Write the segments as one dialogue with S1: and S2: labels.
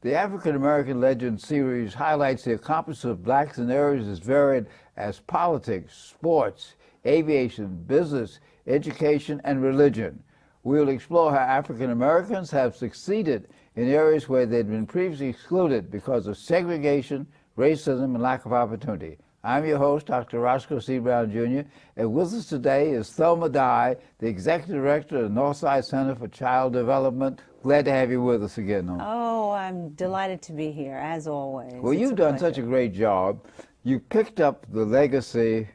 S1: The African American Legend series highlights the accomplishments of blacks in areas as varied as politics, sports, aviation, business, education, and religion. We will explore how African Americans have succeeded in areas where they'd been previously excluded because of segregation, racism, and lack of opportunity. I'm your host, Dr. Roscoe C. Brown, Jr., and with us today is Thelma, the Executive Director of the Northside Center for Child Development. Glad to have you with us again, Thelma.
S2: Oh, I'm delighted to be here, as always.
S1: Well, you've done such a great job. You picked up the legacy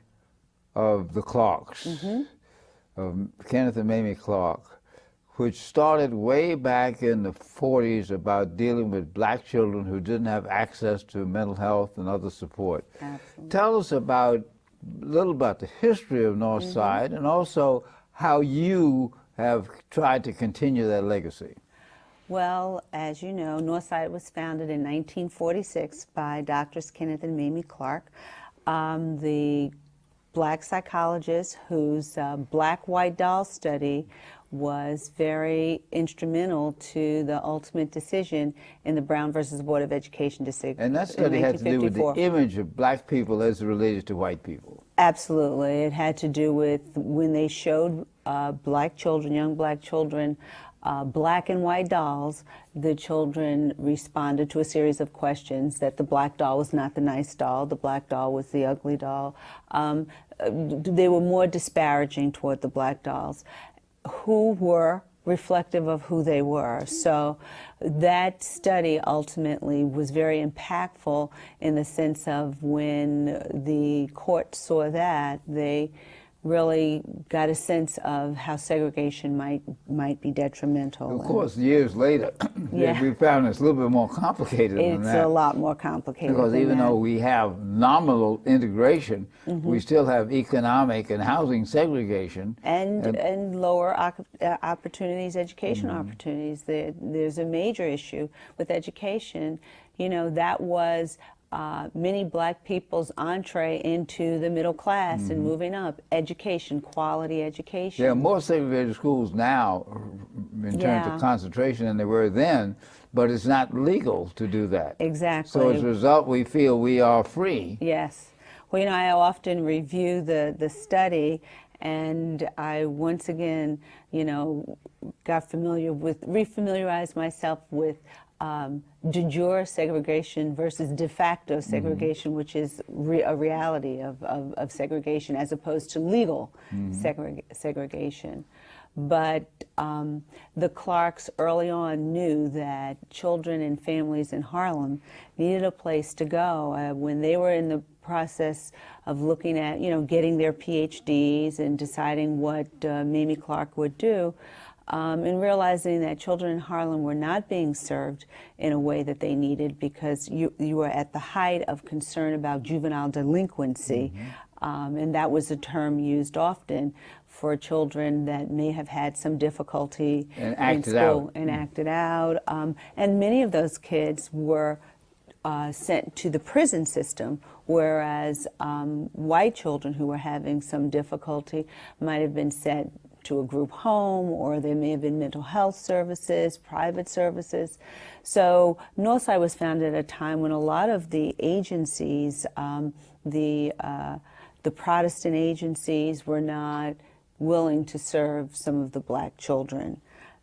S1: of the Clarks, of Kenneth and Mamie Clark, which started way back in the 40s about dealing with black children who didn't have access to mental health and other support.
S2: Absolutely.
S1: Tell us a little about the history of Northside and also how you have tried to continue that legacy.
S2: Well, as you know, Northside was founded in 1946 by Drs. Kenneth and Mamie Clark, the black psychologist whose black-white doll study was very instrumental to the ultimate decision in the Brown versus Board of Education decision.
S1: And that study had to do with the image of black people as related to white people.
S2: Absolutely. It had to do with when they showed black children, young black children, black and white dolls, the children responded to a series of questions that the black doll was not the nice doll, the black doll was the ugly doll. They were more disparaging toward the black dolls, who were reflective of who they were. So that study ultimately was very impactful in the sense of when the court saw that, they really got a sense of how segregation might be detrimental.
S1: Of course, years later, we found it's a little bit more complicated than that.
S2: It's a lot more complicated
S1: because
S2: than
S1: even
S2: that.
S1: though we have nominal integration, we still have economic and housing segregation.
S2: And lower opportunities, education opportunities. There's a major issue with education. You know, that was many black people's entree into the middle class and moving up. Education, quality education.
S1: There are more segregated schools now in terms of concentration than there were then, but it's not legal to do that.
S2: Exactly.
S1: So as a result, we feel we are free.
S2: Yes. Well, you know, I often review the study, and I once again, you know, refamiliarized myself with de jure segregation versus de facto segregation, which is a reality of segregation as opposed to legal segregation. But the Clarks early on knew that children and families in Harlem needed a place to go. When they were in the process of looking at, you know, getting their PhDs and deciding what Mamie Clark would do, and realizing that children in Harlem were not being served in a way that they needed because you were at the height of concern about juvenile delinquency, and that was a term used often for children that may have had some difficulty in school and acted out. And many of those kids were sent to the prison system, whereas white children who were having some difficulty might have been sent to a group home, or there may have been mental health services, private services. So Northside was founded at a time when a lot of the agencies, the Protestant agencies, were not willing to serve some of the black children.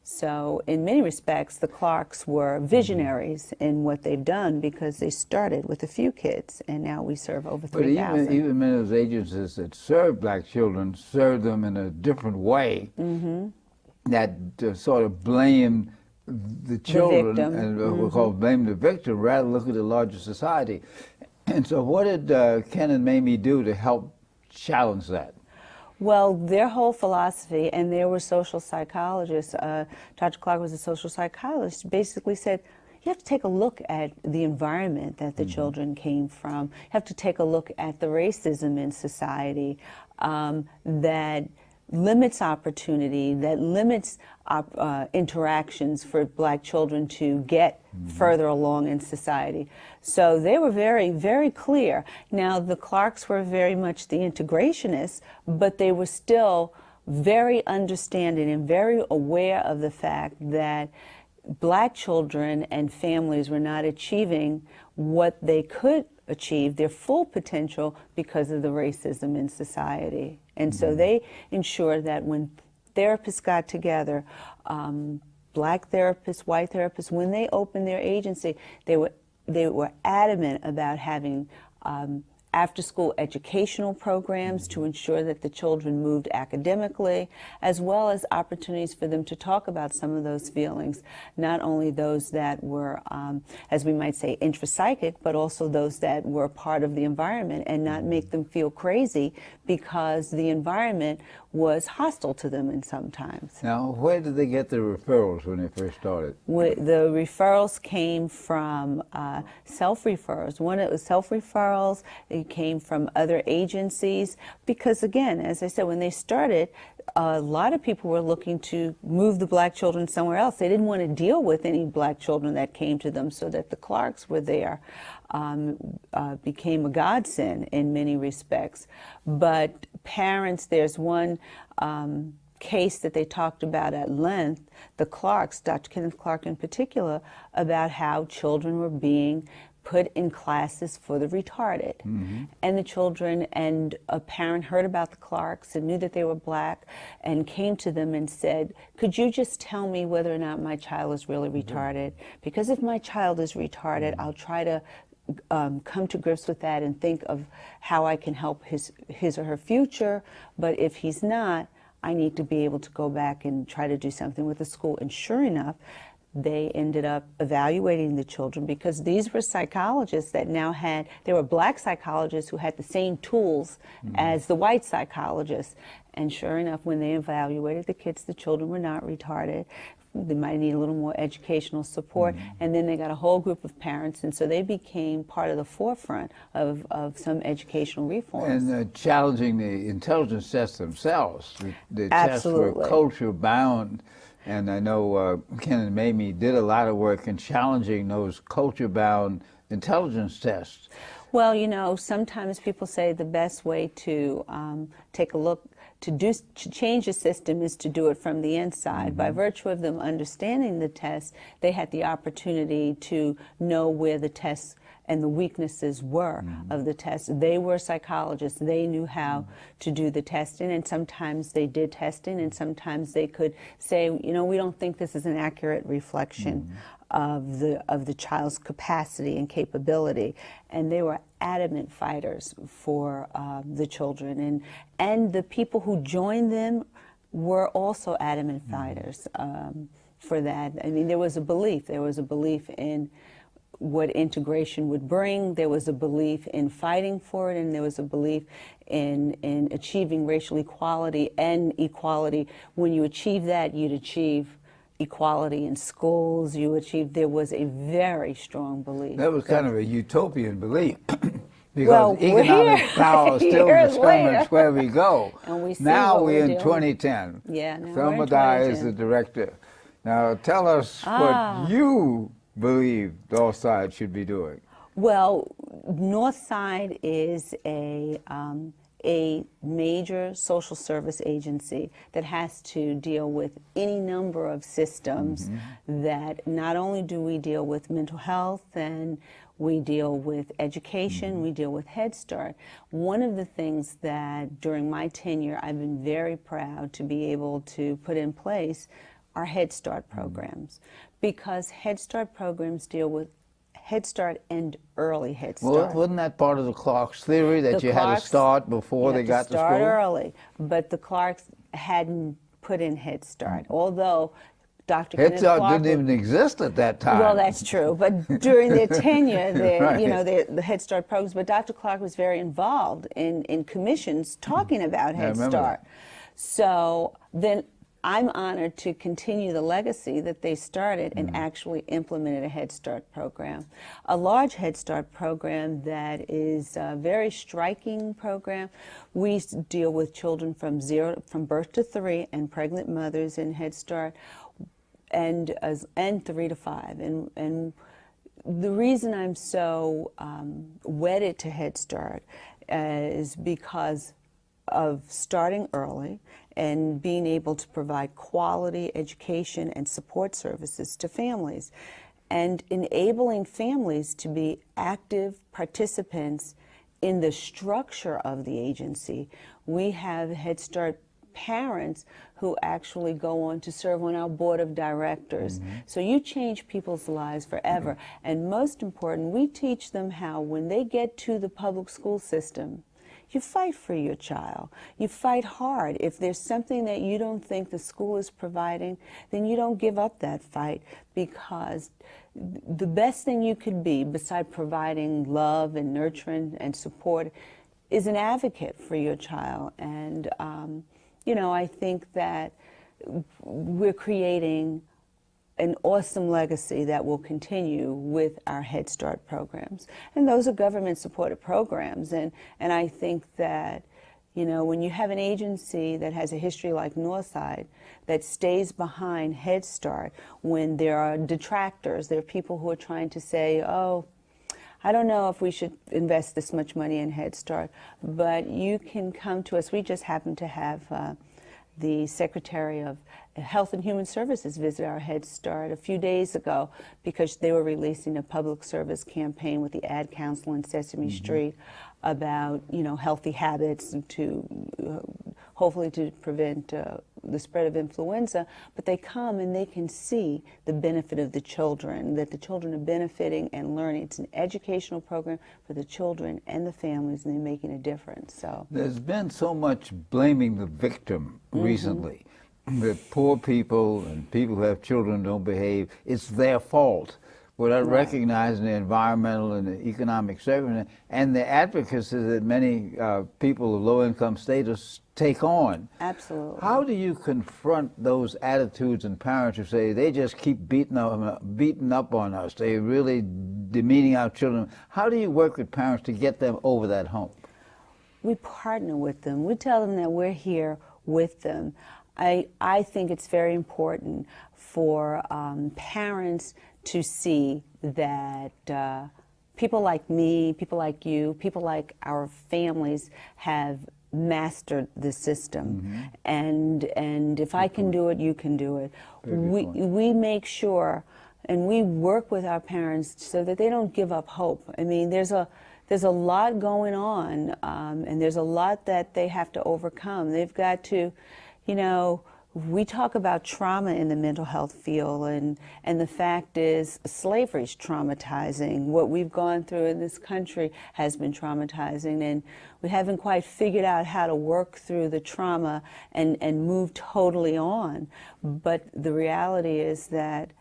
S2: So in many respects, the Clarks were visionaries in what they've done because they started with a few kids, and now we serve over 3,000.
S1: But even many of those agencies that serve black children serve them in a different way that sort of blame the children and we'll call blame the victim rather than look at the larger society. And so what did Ken and Mamie do to help challenge that?
S2: Well, their whole philosophy, and they were social psychologists, Dr. Clark was a social psychologist, basically said, you have to take a look at the environment that the children came from. You have to take a look at the racism in society that limits opportunity, that limits interactions for black children to get further along in society. So they were very, very clear. Now, the Clarks were very much the integrationists, but they were still very understanding and very aware of the fact that Black children and families were not achieving what they could achieve, their full potential, because of the racism in society. And so they ensured that when therapists got together, Black therapists, white therapists, when they opened their agency, they were adamant about having after-school educational programs to ensure that the children moved academically, as well as opportunities for them to talk about some of those feelings, not only those that were, as we might say, intrapsychic, but also those that were part of the environment, and not make them feel crazy because the environment was hostile to them in sometimes.
S1: Now, where did they get the referrals when they first started?
S2: The referrals came from self-referrals. One, it was self-referrals. It came from other agencies because, again, as I said, when they started, a lot of people were looking to move the Black children somewhere else. They didn't want to deal with any Black children that came to them, so that the Clarks were there. Became a godsend in many respects. But parents, there's one case that they talked about at length, the Clarks, Dr. Kenneth Clark in particular, about how children were being put in classes for the retarded. And the children, and a parent heard about the Clarks and knew that they were Black and came to them and said, could you just tell me whether or not my child is really retarded? Because if my child is retarded, I'll try to come to grips with that and think of how I can help his or her future. But if he's not, I need to be able to go back and try to do something with the school. And sure enough, they ended up evaluating the children, because these were psychologists that now had, they were Black psychologists who had the same tools as the white psychologists. And sure enough, when they evaluated the kids, the children were not retarded. They might need a little more educational support. And then they got a whole group of parents, and so they became part of the forefront of some educational reforms.
S1: And challenging the intelligence tests themselves. The tests
S2: Absolutely.
S1: were culture bound. And I know Ken and Mamie did a lot of work in challenging those culture-bound intelligence tests.
S2: Well, you know, sometimes people say the best way to take a look, to change a system is to do it from the inside. By virtue of them understanding the test, they had the opportunity to know where the tests and the weaknesses were of the test. They were psychologists. They knew how to do the testing, and sometimes they did testing, and sometimes they could say, you know, we don't think this is an accurate reflection of the child's capacity and capability. And they were adamant fighters for the children, and the people who joined them were also adamant fighters for that. I mean, there was a belief in what integration would bring. There was a belief in fighting for it, and there was a belief in achieving racial equality and equality. When you achieve that, you'd achieve equality in schools. There was a very strong belief.
S1: That was kind of a utopian belief. Because
S2: Well,
S1: economic power still
S2: years
S1: determines where we go.
S2: And we see
S1: now
S2: what
S1: we're in
S2: doing.
S1: 2010.
S2: Yeah, now
S1: Thelma
S2: we're in
S1: Dye is
S2: 2010.
S1: the director. Now tell us what you believe Northside should be doing.
S2: Well, Northside is a major social service agency that has to deal with any number of systems. That not only do we deal with mental health, and we deal with education, we deal with Head Start. One of the things that during my tenure I've been very proud to be able to put in place are Head Start programs, because Head Start programs deal with Head Start and early Head Start.
S1: Well, wasn't that part of the Clark's theory, that you had to start before they got to school?
S2: Start early, but the Clarks hadn't put in Head Start, although Dr.
S1: Head
S2: Kenneth
S1: Start
S2: Clark
S1: didn't even exist at that time.
S2: Well, that's true, but during their tenure,
S1: Right.
S2: you know, the Head Start programs, but Dr. Clark was very involved in commissions talking about
S1: I
S2: Head
S1: remember
S2: Start.
S1: that.
S2: So then I'm honored to continue the legacy that they started and actually implemented a Head Start program. A large Head Start program that is a very striking program. We deal with children from birth to 3 and pregnant mothers in Head Start, and 3 to 5. And the reason I'm so wedded to Head Start is because of starting early and being able to provide quality education and support services to families, and enabling families to be active participants in the structure of the agency. We have Head Start parents who actually go on to serve on our board of directors. So you change people's lives forever. And most important, we teach them how, when they get to the public school system, you fight for your child. You fight hard. If there's something that you don't think the school is providing, then you don't give up that fight, because the best thing you could be, beside providing love and nurturing and support, is an advocate for your child. And you know, I think that we're creating an awesome legacy that will continue with our Head Start programs. And those are government-supported programs. And I think that, you know, when you have an agency that has a history like Northside that stays behind Head Start, when there are detractors, there are people who are trying to say, oh, I don't know if we should invest this much money in Head Start, but you can come to us. We just happen to have the Secretary of Health and Human Services visit our Head Start a few days ago, because they were releasing a public service campaign with the Ad Council in Sesame Street about, you know, healthy habits to hopefully to prevent the spread of influenza. But they come and they can see the benefit of the children, that the children are benefiting and learning. It's an educational program for the children and the families, and they're making a difference. So
S1: there's been so much blaming the victim recently, that poor people and people who have children don't behave, it's their fault, without recognizing the environmental and the economic circumstances and the advocacy that many people of low-income status take on.
S2: absolutely.
S1: How do you confront those attitudes in parents who say they just keep beating up on us, they're really demeaning our children? How do you work with parents to get them over that hump?
S2: We partner with them. We tell them that we're here with them. I think it's very important for parents to see that people like me, people like you, people like our families have mastered the system. And if I can do it, you can do it. We make sure, and we work with our parents so that they don't give up hope. I mean, there's a lot going on, and there's a lot that they have to overcome. They've got to, you know, we talk about trauma in the mental health field, and the fact is slavery's traumatizing. What we've gone through in this country has been traumatizing, and we haven't quite figured out how to work through the trauma and move totally on. But the reality is that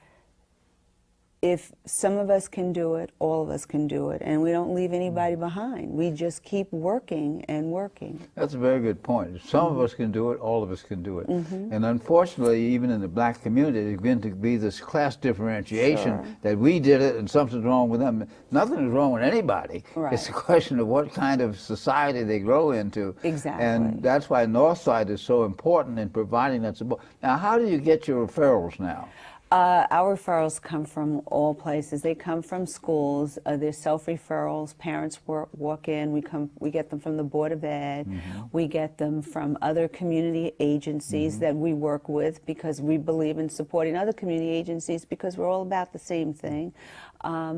S2: if some of us can do it, all of us can do it, and we don't leave anybody behind. We just keep working and working.
S1: That's a very good point. If some of us can do it, all of us can do it. And unfortunately, even in the black community, there's going to be this class differentiation that we did it and something's wrong with them. Nothing is wrong with anybody. It's a question of what kind of society they grow into.
S2: Exactly.
S1: And that's why Northside is so important in providing that support. Now, how do you get your referrals now?
S2: Our referrals come from all places. They come from schools. They're self-referrals. Parents walk in. We get them from the Board of Ed. We get them from other community agencies that we work with, because we believe in supporting other community agencies, because we're all about the same thing.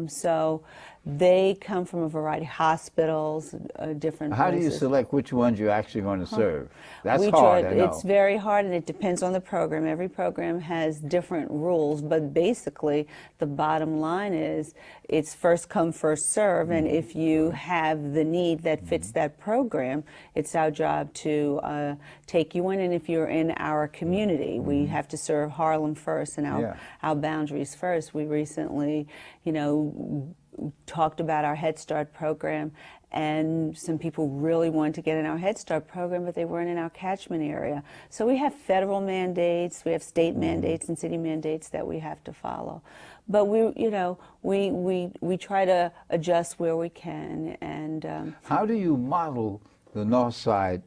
S2: So they come from a variety of hospitals, different
S1: How
S2: places.
S1: do you select which ones you're actually going to serve? That's hard, I know.
S2: It's very hard, and it depends on the program. Every program has different rules, but basically the bottom line is it's first come, first serve, and if you have the need that fits that program, it's our job to take you in. And if you're in our community, we have to serve Harlem first and our boundaries first. We recently, you know, talked about our Head Start program, and some people really wanted to get in our Head Start program, but they weren't in our catchment area. So we have federal mandates, we have state mandates and city mandates that we have to follow. But we, you know, we try to adjust where we can. And
S1: how do you model the Northside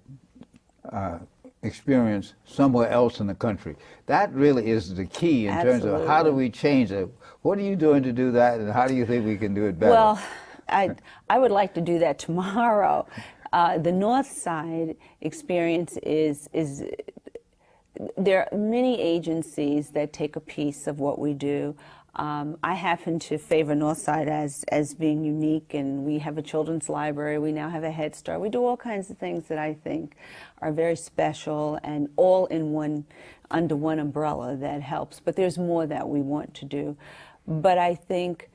S1: experience somewhere else in the country? That really is the key in terms of how do we change it. What are you doing to do that, and how do you think we can do it better?
S2: Well, I would like to do that tomorrow. The North Side experience is there are many agencies that take a piece of what we do. I happen to favor Northside as being unique, and we have a children's library. We now have a Head Start. We do all kinds of things that I think are very special and all in one, under one umbrella that helps. But there's more that we want to do. But I think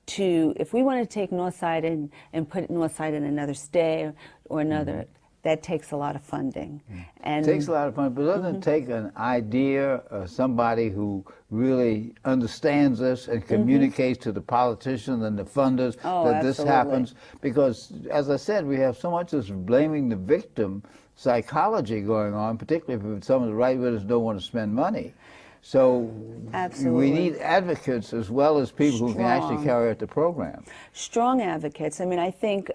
S2: if we want to take Northside and put Northside in another state or another, that takes a lot of funding. And
S1: it takes a lot of funding, but doesn't it take an idea, somebody who really understands this and communicates to the politicians and the funders that this happens? Because, as I said, we have so much this blaming the victim psychology going on, particularly if some of the right wingers don't want to spend money. So we need advocates as well as people who can actually carry out the program. Strong
S2: advocates. I mean, I think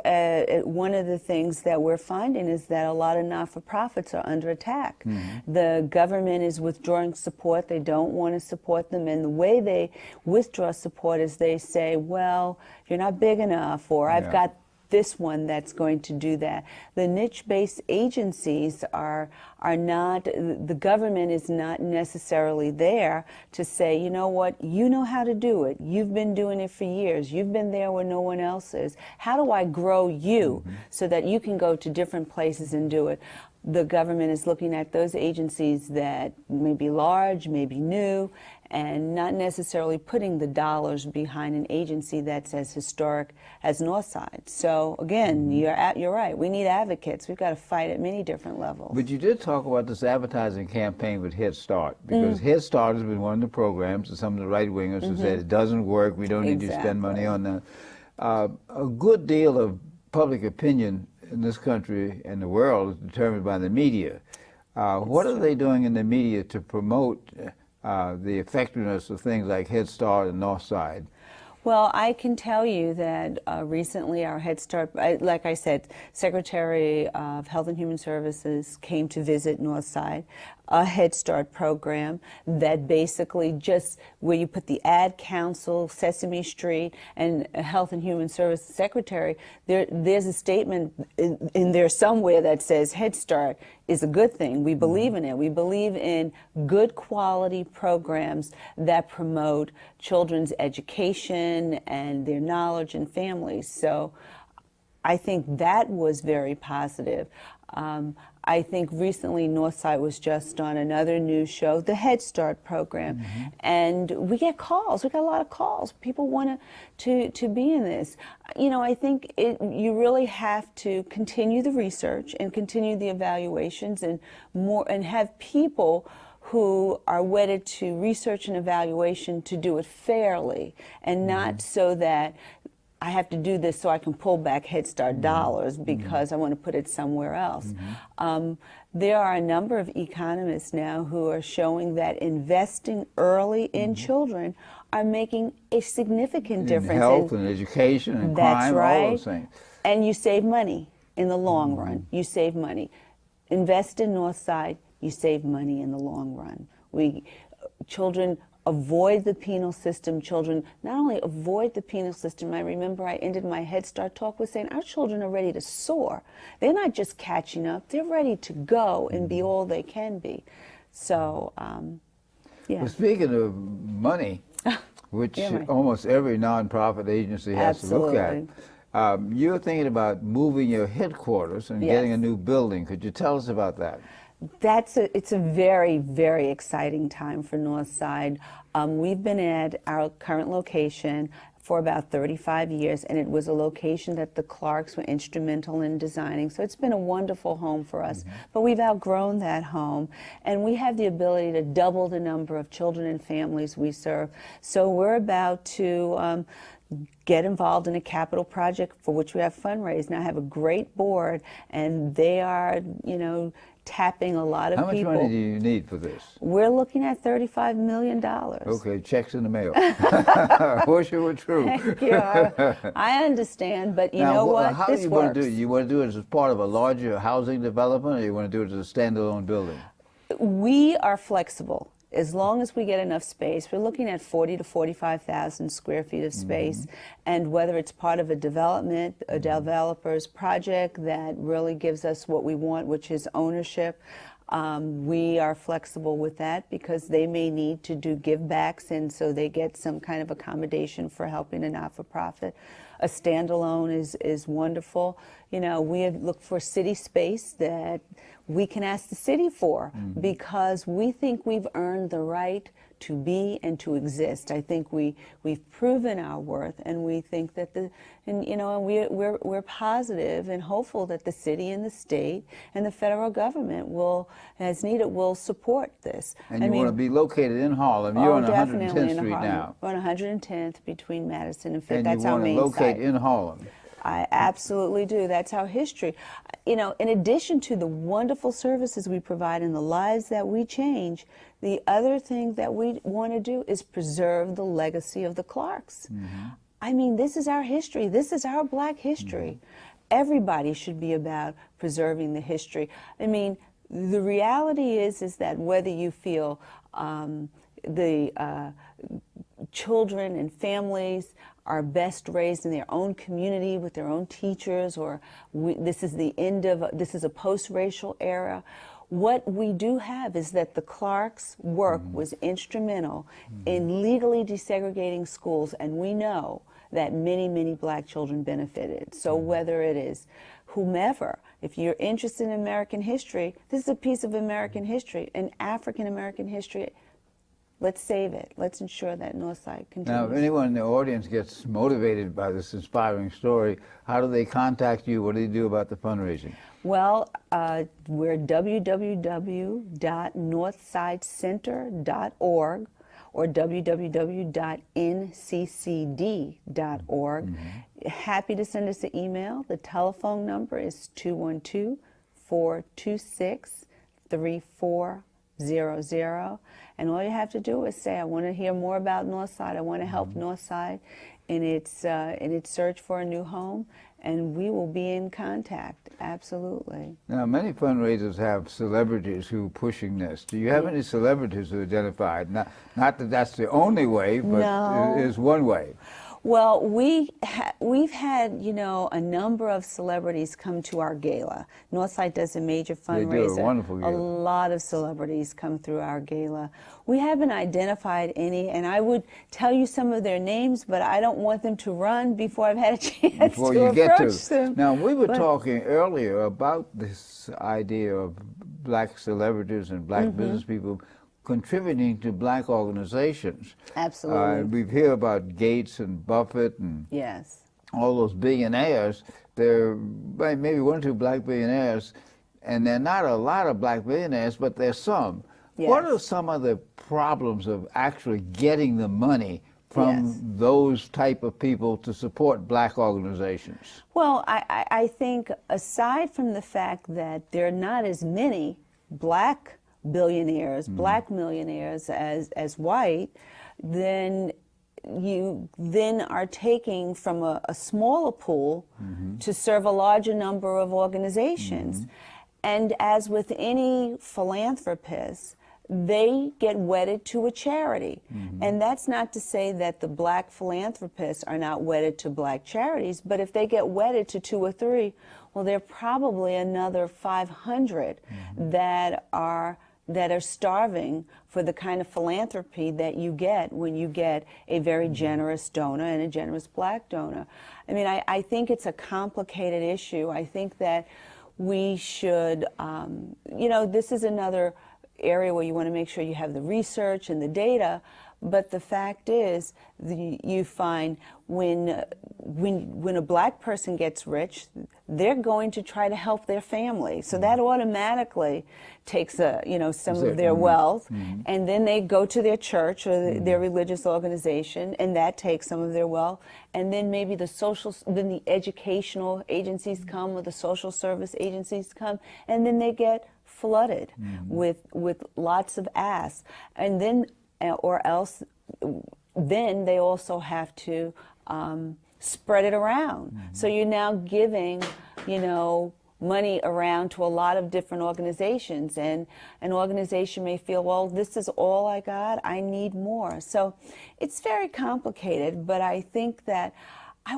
S2: one of the things that we're finding is that a lot of not-for-profits are under attack. The government is withdrawing support. They don't want to support them. And the way they withdraw support is they say, well, you're not big enough, or I've got this one that's going to do that. The niche-based agencies are not, the government is not necessarily there to say, you know what, you know how to do it. You've been doing it for years. You've been there where no one else is. How do I grow you so that you can go to different places and do it? The government is looking at those agencies that may be large, may be new, and not necessarily putting the dollars behind an agency that's as historic as Northside. So again, you're right. We need advocates. We've got to fight at many different levels.
S1: But you did talk about this advertising campaign with Head Start, because Head Start has been one of the programs, and some of the right wingers who said it doesn't work. We don't need to spend money on that. A good deal of public opinion in this country and the world is determined by the media. What are they doing in the media to promote the effectiveness of things like Head Start and Northside?
S2: Well, I can tell you that recently our Head Start, like I said, Secretary of Health and Human Services came to visit Northside, a Head Start program that basically just where you put the Ad Council, Sesame Street, and Health and Human Services Secretary, there's a statement in there somewhere that says Head Start is a good thing. We believe in it. We believe in good quality programs that promote children's education and their knowledge and families. So I think that was very positive. I think recently Northside was just on another news show, the Head Start program, and we get calls. We got a lot of calls. People want to be in this. You know, I think you really have to continue the research and continue the evaluations and have people who are wedded to research and evaluation to do it fairly, and not so that I have to do this so I can pull back Head Start dollars because I want to put it somewhere else. There are a number of economists now who are showing that investing early in children are making a significant difference
S1: in health and education and crime, all those things.
S2: And you save money in the long run. You save money. Invest in Northside, you save money in the long run. Children avoid the penal system. Children not only avoid the penal system, I remember I ended my Head Start talk with saying our children are ready to soar. They're not just catching up, they're ready to go and be all they can be. So, yeah.
S1: Well, speaking of money, which almost every nonprofit agency has to look at, you're thinking about moving your headquarters and getting a new building. Could you tell us about that?
S2: It's a very, very exciting time for Northside. We've been at our current location for about 35 years, and it was a location that the Clarks were instrumental in designing. So it's been a wonderful home for us. But we've outgrown that home, and we have the ability to double the number of children and families we serve. So we're about to get involved in a capital project for which we have fundraised. Now I have a great board, and they are, you know, tapping a lot of people.
S1: How much money do you need for this?
S2: We're looking at $35 million.
S1: Okay, checks in the mail. Wish it were true.
S2: Thank you. I understand, but you know what?
S1: How
S2: this
S1: do you
S2: works.
S1: want to do it? You want to do it as part of a larger housing development, or you want to do it as a standalone building?
S2: We are flexible. as long as we get enough space. We're looking at 40 to 45,000 square feet of space, and whether it's part of a development, a developer's project that really gives us what we want, which is ownership, we are flexible with that because they may need to do give-backs, and so they get some kind of accommodation for helping a not-for-profit. A standalone is wonderful. You know, we have looked for city space that we can ask the city for because we think we've earned the right to be and to exist. I think we've proven our worth, and we think that we're positive and hopeful that the city and the state and the federal government will, as needed, will support this.
S1: And you want to be located in Harlem. You're on 110th Street
S2: Harlem.
S1: now.
S2: We're on 110th between Madison and Fifth.
S1: And
S2: that's
S1: you
S2: our
S1: want to
S2: main
S1: locate
S2: site.
S1: in Harlem.
S2: I absolutely do. That's our history. You know, in addition to the wonderful services we provide and the lives that we change, the other thing that we want to do is preserve the legacy of the Clarks. I mean, this is our history. This is our Black history. Everybody should be about preserving the history. I mean, the reality is that whether you feel the children and families are best raised in their own community with their own teachers, or this is a post-racial era. What we do have is that the Clarks' work was instrumental in legally desegregating schools, and we know that many, many Black children benefited. So whether it is whomever, if you're interested in American history, this is a piece of American history, an African American history. Let's save it. Let's ensure that Northside continues.
S1: Now, if anyone in the audience gets motivated by this inspiring story, how do they contact you? What do they do about the fundraising?
S2: Well, we're www.northsidecenter.org or www.nccd.org. Happy to send us an email. The telephone number is 212-426-3400. And all you have to do is say, I want to hear more about Northside. I want to help Northside in its search for a new home, and we will be in contact. Absolutely.
S1: Now, many fundraisers have celebrities who are pushing this. Do you have any celebrities who are identified? Not that that's the only way, but it is one way.
S2: Well, we've had, you know, a number of celebrities come to our gala. Northside does a major fundraiser.
S1: They do a wonderful gala.
S2: A lot of celebrities come through our gala. We haven't identified any, and I would tell you some of their names, but I don't want them to run before I've had a chance to approach them.
S1: Now, we were talking earlier about this idea of Black celebrities and Black business people contributing to Black organizations.
S2: Absolutely.
S1: We hear about Gates and Buffett and all those billionaires. There are maybe one or two Black billionaires, and there are not a lot of Black billionaires, but there's some. What are some of the problems of actually getting the money from those type of people to support Black organizations?
S2: Well, I think aside from the fact that there are not as many Black billionaires, Black millionaires as white, then you then are taking from a smaller pool to serve a larger number of organizations. And as with any philanthropist, they get wedded to a charity. And that's not to say that the Black philanthropists are not wedded to Black charities, but if they get wedded to 2 or 3, well, there are probably another 500 that are starving for the kind of philanthropy that you get when you get a very generous donor and a generous Black donor. I mean, I think it's a complicated issue. I think that we should, you know, this is another area where you want to make sure you have the research and the data, but the fact is, you find when a Black person gets rich, they're going to try to help their family. So that automatically takes some of their wealth, and then they go to their church or their religious organization, and that takes some of their wealth. And then maybe then the educational agencies come, or the social service agencies come, and then they get flooded with lots of asks, and then or else then they also have to spread it around. So you're now giving, you know, money around to a lot of different organizations, and an organization may feel, well, this is all I got, I need more. So it's very complicated, but I think that I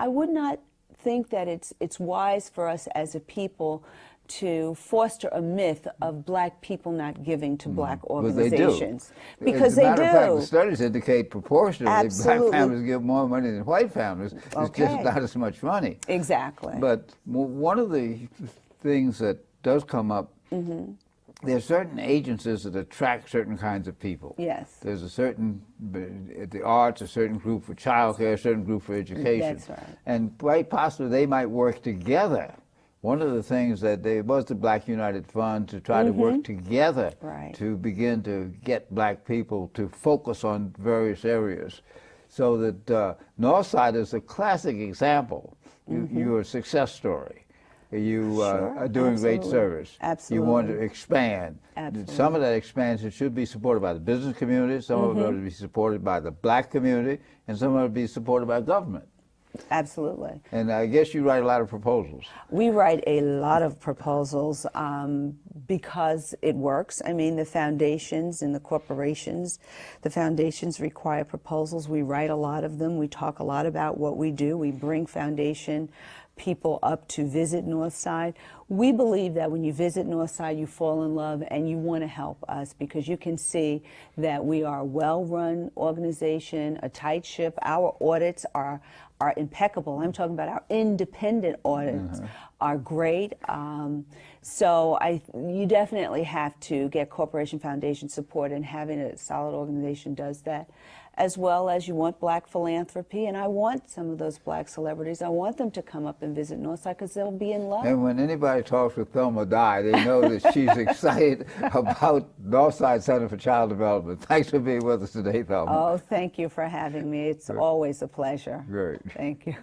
S2: would not think that it's wise for us as a people to foster a myth of black people not giving to black organizations.
S1: Well, they do.
S2: Because
S1: As a matter
S2: they
S1: of fact,
S2: do.
S1: the studies indicate proportionally
S2: Absolutely.
S1: black families give more money than white families. It's
S2: Okay.
S1: just not as much money.
S2: Exactly.
S1: But one of the things that does come up, there are certain agencies that attract certain kinds of people.
S2: Yes.
S1: There's a certain, the arts, a certain group for childcare, a certain group for education.
S2: That's right.
S1: And quite possibly they might work together. One of the things that there was the Black United Fund to try to work together
S2: Right.
S1: to begin to get black people to focus on various areas. So that Northside is a classic example. You're a success story. You
S2: Sure,
S1: are doing great
S2: absolutely.
S1: service.
S2: Absolutely.
S1: You want to expand.
S2: Absolutely.
S1: Some of that expansion should be supported by the business community, some of it will be supported by the black community, and some of it will be supported by government.
S2: Absolutely.
S1: And I guess you write a lot of proposals.
S2: We write a lot of proposals because it works. I mean, the foundations and the corporations, the foundations require proposals. We write a lot of them. We talk a lot about what we do. We bring foundation people up to visit Northside. We believe that when you visit Northside, you fall in love and you want to help us because you can see that we are a well-run organization, a tight ship. Our audits are impeccable. I'm talking about our independent audits are great. So you definitely have to get corporation foundation support, and having a solid organization does that, as well as you want black philanthropy. And I want some of those black celebrities, I want them to come up and visit Northside because they'll be in love.
S1: And when anybody talks with Thelma Dye, they know that she's excited about Northside Center for Child Development. Thanks for being with us today, Thelma.
S2: Oh, thank you for having me. It's always a pleasure.
S1: Great.
S2: Thank you.